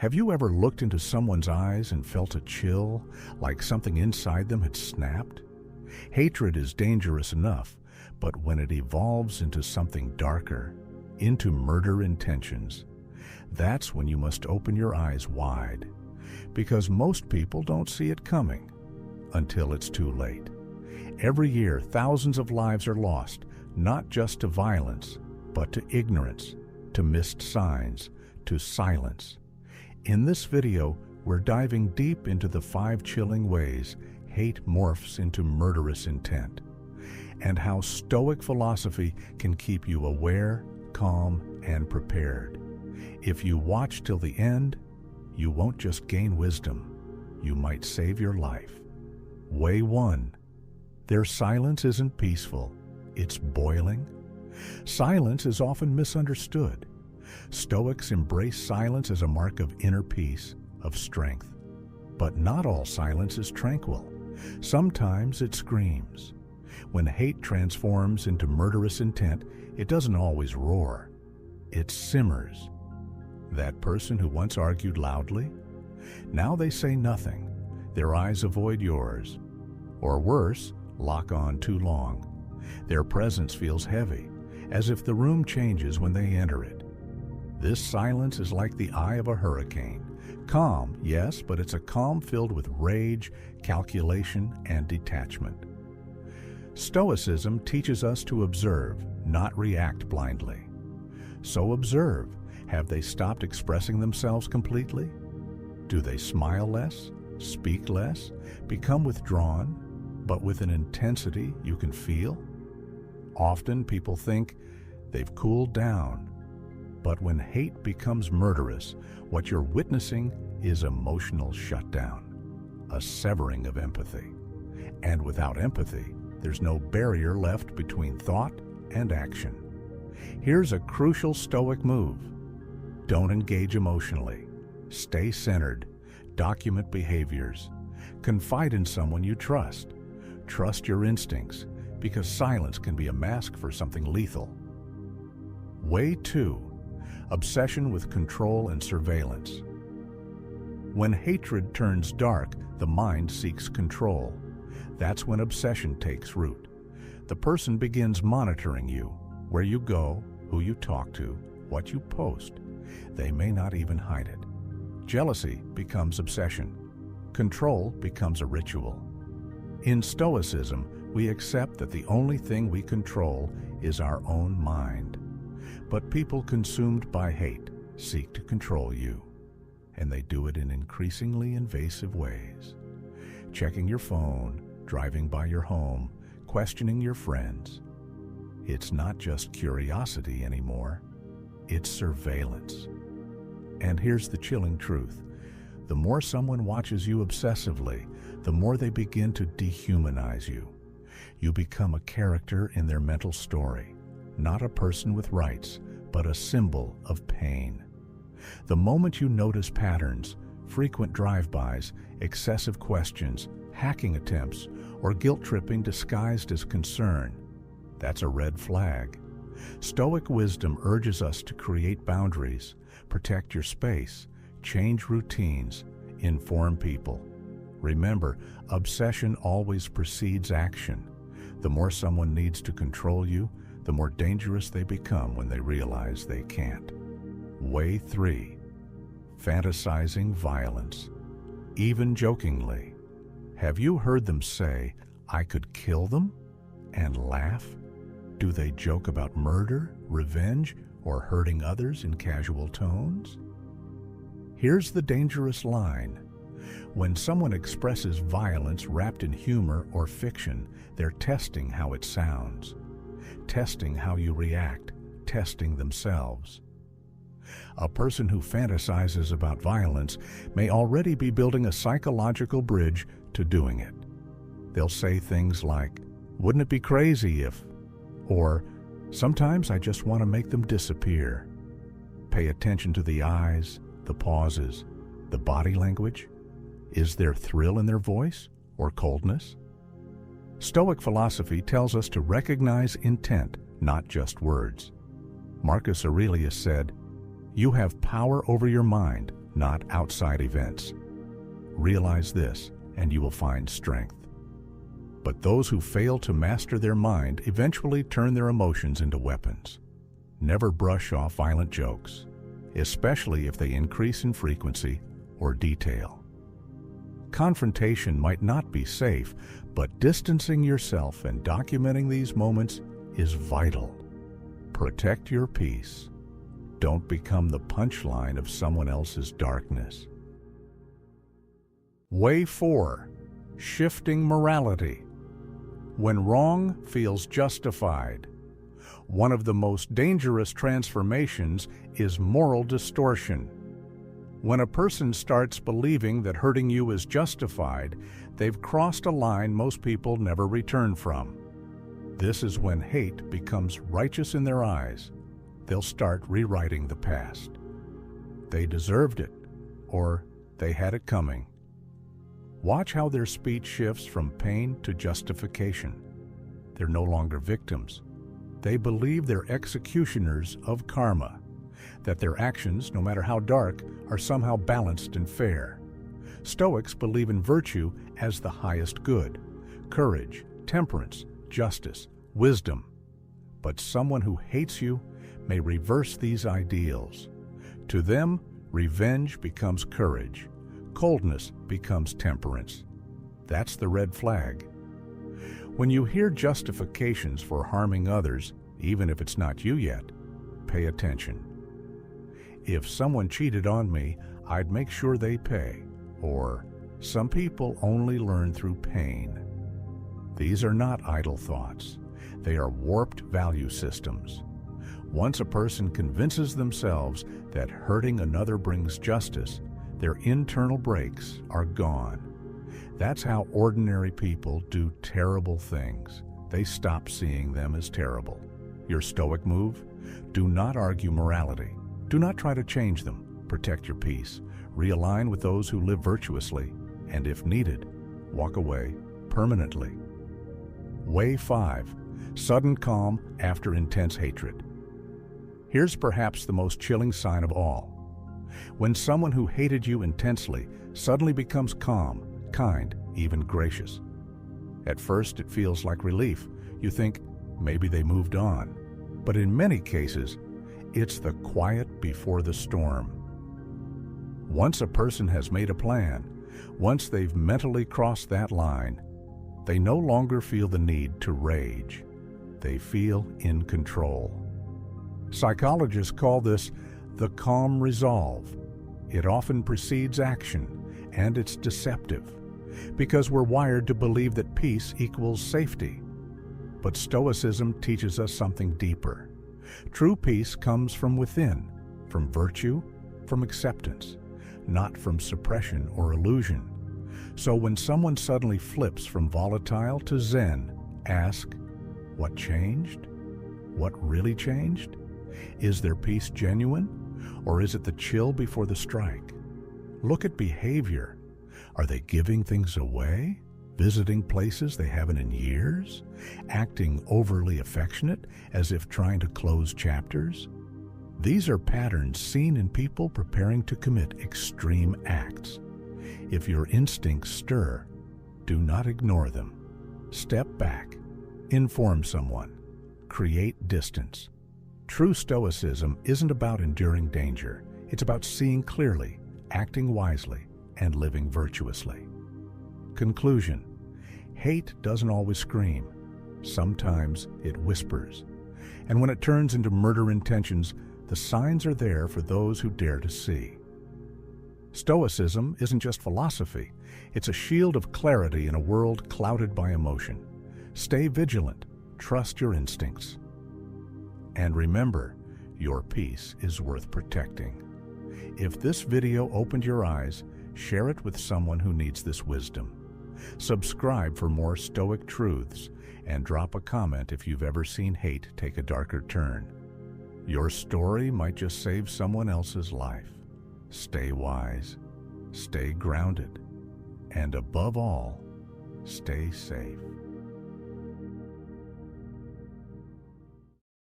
Have you ever looked into someone's eyes and felt a chill, like something inside them had snapped? Hatred is dangerous enough, but when it evolves into something darker, into murder intentions, that's when you must open your eyes wide, because most people don't see it coming until it's too late. Every year, thousands of lives are lost, not just to violence, but to ignorance, to missed signs, to silence. In this video, we're diving deep into the 5 chilling ways hate morphs into murderous intent, and how Stoic philosophy can keep you aware, calm, and prepared. If you watch till the end, you won't just gain wisdom, you might save your life. Way 1. Their silence isn't peaceful, it's boiling. Silence is often misunderstood. Stoics embrace silence as a mark of inner peace, of strength. But not all silence is tranquil. Sometimes it screams. When hate transforms into murderous intent, it doesn't always roar. It simmers. That person who once argued loudly, now they say nothing. Their eyes avoid yours. Or worse, lock on too long. Their presence feels heavy, as if the room changes when they enter it. This silence is like the eye of a hurricane. Calm, yes, but it's a calm filled with rage, calculation, and detachment. Stoicism teaches us to observe, not react blindly. So observe. Have they stopped expressing themselves completely? Do they smile less, speak less, become withdrawn, but with an intensity you can feel? Often people think they've cooled down. But when hate becomes murderous, what you're witnessing is emotional shutdown, a severing of empathy. And without empathy, there's no barrier left between thought and action. Here's a crucial Stoic move. Don't engage emotionally. Stay centered. Document behaviors. Confide in someone you trust. Trust your instincts, because silence can be a mask for something lethal. Way 2. Obsession with control and surveillance. When hatred turns dark, the mind seeks control. That's when obsession takes root. The person begins monitoring you, where you go, who you talk to, what you post. They may not even hide it. Jealousy becomes obsession. Control becomes a ritual. In Stoicism, we accept that the only thing we control is our own mind. But people consumed by hate seek to control you, and they do it in increasingly invasive ways. Checking your phone, driving by your home, questioning your friends. It's not just curiosity anymore, it's surveillance. And here's the chilling truth. The more someone watches you obsessively, the more they begin to dehumanize you. You become a character in their mental story. Not a person with rights, but a symbol of pain. The moment you notice patterns, frequent drive-bys, excessive questions, hacking attempts, or guilt-tripping disguised as concern, that's a red flag. Stoic wisdom urges us to create boundaries, protect your space, change routines, inform people. Remember, obsession always precedes action. The more someone needs to control you, the more dangerous they become when they realize they can't. Way 3. Fantasizing violence. Even jokingly. Have you heard them say, "I could kill them," and laugh? Do they joke about murder, revenge, or hurting others in casual tones? Here's the dangerous line. When someone expresses violence wrapped in humor or fiction, they're testing how it sounds. Testing how you react, testing themselves. A person who fantasizes about violence may already be building a psychological bridge to doing it. They'll say things like, "Wouldn't it be crazy if," or "Sometimes I just want to make them disappear." Pay attention to the eyes, the pauses, the body language. Is there thrill in their voice or coldness? Stoic philosophy tells us to recognize intent, not just words. Marcus Aurelius said, "You have power over your mind, not outside events. Realize this, and you will find strength. But those who fail to master their mind eventually turn their emotions into weapons. Never brush off violent jokes, especially if they increase in frequency or detail. Confrontation might not be safe, but distancing yourself and documenting these moments is vital. Protect your peace. Don't become the punchline of someone else's darkness. Way 4. Shifting morality. When wrong feels justified. One of the most dangerous transformations is moral distortion. When a person starts believing that hurting you is justified, they've crossed a line most people never return from. This is when hate becomes righteous in their eyes. They'll start rewriting the past. They deserved it, or they had it coming. Watch how their speech shifts from pain to justification. They're no longer victims. They believe they're executioners of karma, that their actions, no matter how dark, are somehow balanced and fair. Stoics believe in virtue as the highest good, courage, temperance, justice, wisdom. But someone who hates you may reverse these ideals. To them, revenge becomes courage. Coldness becomes temperance. That's the red flag. When you hear justifications for harming others, even if it's not you yet, pay attention. If someone cheated on me, I'd make sure they pay. Or, some people only learn through pain. These are not idle thoughts. They are warped value systems. Once a person convinces themselves that hurting another brings justice, their internal brakes are gone. That's how ordinary people do terrible things. They stop seeing them as terrible. Your Stoic move? Do not argue morality. Do not try to change them. Protect your peace. Realign with those who live virtuously. And if needed, walk away permanently. Way 5. Sudden calm after intense hatred. Here's perhaps the most chilling sign of all. When someone who hated you intensely suddenly becomes calm, kind, even gracious. At first, it feels like relief. You think, maybe they moved on. But in many cases, it's the quiet before the storm. Once a person has made a plan, once they've mentally crossed that line, they no longer feel the need to rage. They feel in control. Psychologists call this the calm resolve. It often precedes action, and it's deceptive, because we're wired to believe that peace equals safety. But Stoicism teaches us something deeper. True peace comes from within, from virtue, from acceptance, not from suppression or illusion. So when someone suddenly flips from volatile to zen, ask, what changed? What really changed? Is their peace genuine, or is it the chill before the strike? Look at behavior. Are they giving things away? Visiting places they haven't in years? Acting overly affectionate, as if trying to close chapters? These are patterns seen in people preparing to commit extreme acts. If your instincts stir, do not ignore them. Step back. Inform someone. Create distance. True Stoicism isn't about enduring danger. It's about seeing clearly, acting wisely, and living virtuously. Conclusion. Hate doesn't always scream. Sometimes it whispers. And when it turns into murder intentions, the signs are there for those who dare to see. Stoicism isn't just philosophy. It's a shield of clarity in a world clouded by emotion. Stay vigilant. Trust your instincts. And remember, your peace is worth protecting. If this video opened your eyes, share it with someone who needs this wisdom. Subscribe for more Stoic truths, and drop a comment if you've ever seen hate take a darker turn. Your story might just save someone else's life. Stay wise, stay grounded, and above all, stay safe.